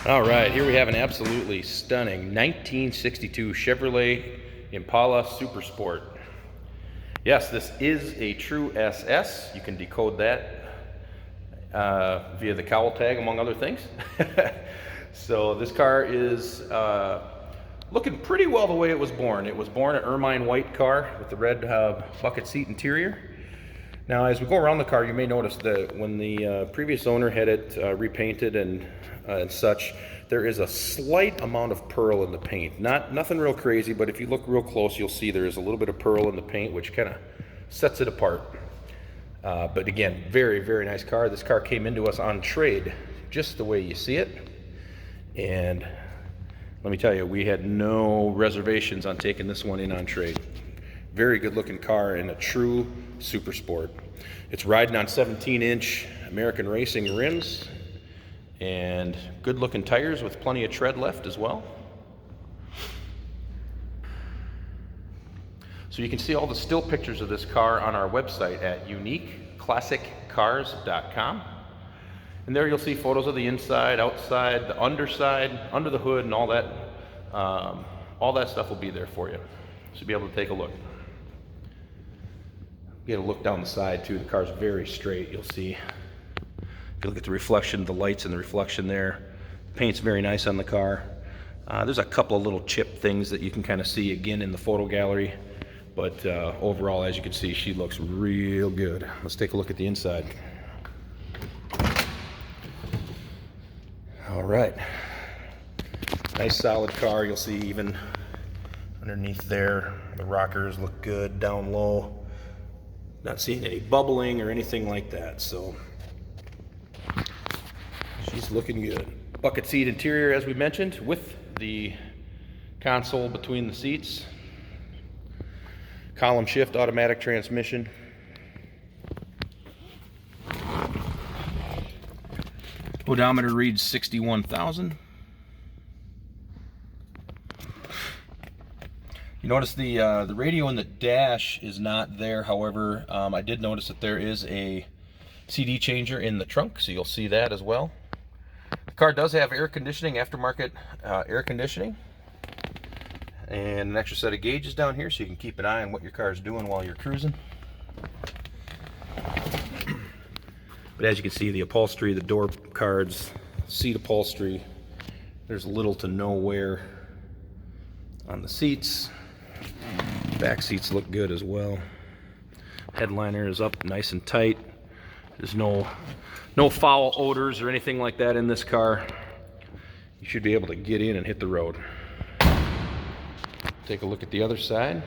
All right, here we have an absolutely stunning 1962 Chevrolet Impala Super Sport. Yes, this is a true SS. You can decode that via the cowl tag, among other things. So this car is looking pretty well the way it was born. It was born an ermine white car with the red bucket seat interior. Now, as we go around the car, you may notice that when the previous owner had it repainted and such, there is a slight amount of pearl in the paint. Nothing real crazy, but if you look real close, you'll see there is a little bit of pearl in the paint, which kind of sets it apart. But again, very, very nice car. This car came into us on trade, just the way you see it. And let me tell you, we had no reservations on taking this one in on trade. Very good looking car and a true super sport. It's riding on 17-inch American Racing rims and good looking tires with plenty of tread left as well. So you can see all the still pictures of this car on our website at uniqueclassiccars.com. And there you'll see photos of the inside, outside, the underside, under the hood, and all that stuff will be there for you. So you'll be able to take a look. Get a look down the side too. The car's very straight. You'll see, if you look at the reflection, the lights and the reflection there, paint's very nice on the car. There's a couple of little chip things that you can kind of see again in the photo gallery, but overall, as you can see, she looks real good. Let's take a look at the inside. All right, nice solid car. You'll see even underneath there, the rockers look good down low. Not seeing any bubbling or anything like that, so she's looking good. Bucket seat interior, as we mentioned, with the console between the seats. Column shift automatic transmission. Odometer reads 61,000. You notice the radio in the dash is not there. However, I did notice that there is a CD changer in the trunk, so you'll see that as well. The car does have air conditioning, aftermarket air conditioning, and an extra set of gauges down here so you can keep an eye on what your car is doing while you're cruising. But as you can see, the upholstery, the door cards, seat upholstery, there's little to no wear on the seats. Back seats look good as well. Headliner is up nice and tight. There's no foul odors or anything like that in this car. You should be able to get in and hit the road. Take a look at the other side.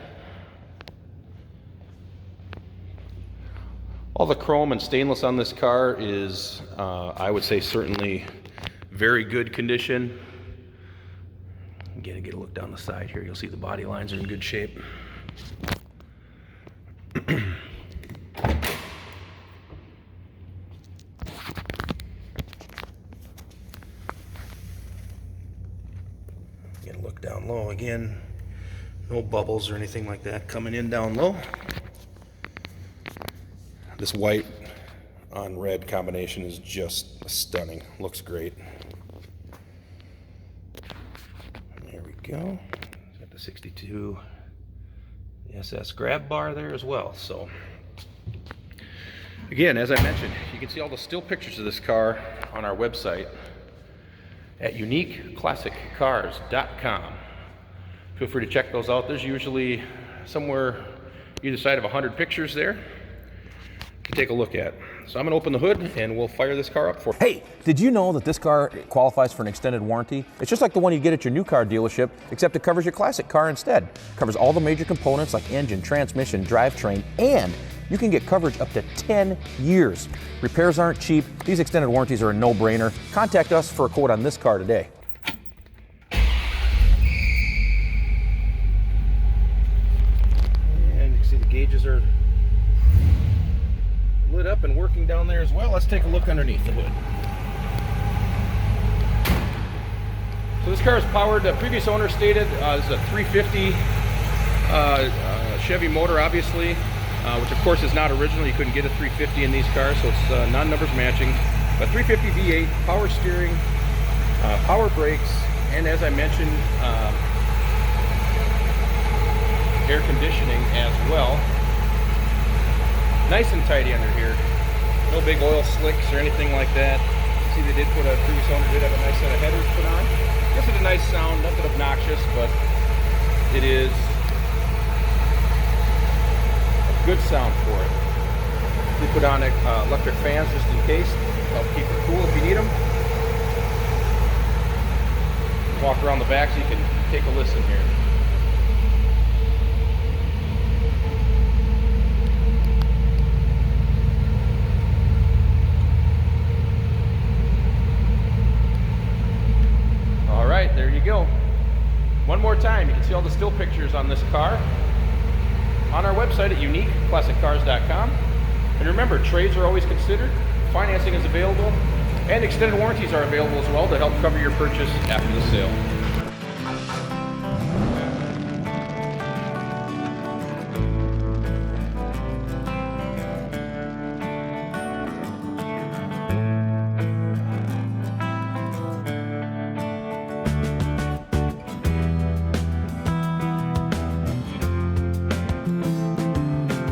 All the chrome and stainless on this car is, I would say, certainly very good condition. Again, get a look down the side here. You'll see the body lines are in good shape. Get a look down low again. No bubbles or anything like that coming in down low. This white on red combination is just stunning. Looks great. There we go. Got the 62 SS grab bar there as well. So again, as I mentioned, you can see all the still pictures of this car on our website at uniqueclassiccars.com. Feel free to check those out. There's usually somewhere either side of 100 pictures there to take a look at. So I'm going to open the hood and we'll fire this car up for you. Hey, did you know that this car qualifies for an extended warranty? It's just like the one you get at your new car dealership, except it covers your classic car instead. It covers all the major components like engine, transmission, drivetrain, and you can get coverage up to 10 years. Repairs aren't cheap. These extended warranties are a no-brainer. Contact us for a quote on this car today. And you can see the gauges are lit up and working down there as well. Let's take a look underneath the hood. So this car is powered, the previous owner stated, this is a 350 Chevy motor, obviously, which of course is not original. You couldn't get a 350 in these cars, so it's non-numbers matching. But 350 V8, power steering, Power brakes, and as I mentioned, air conditioning as well. Nice and tidy under here. No big oil slicks or anything like that. See, they did put a previous owner did have a nice set of headers put on. Gives it a nice sound, nothing obnoxious, but it is a good sound for it. We put on electric fans just in case, help keep it cool if you need them. Walk around the back so you can take a listen here. All right, there you go. One more time, you can see all the still pictures on this car on our website at uniqueclassiccars.com. And remember, trades are always considered, financing is available, and extended warranties are available as well to help cover your purchase after the sale.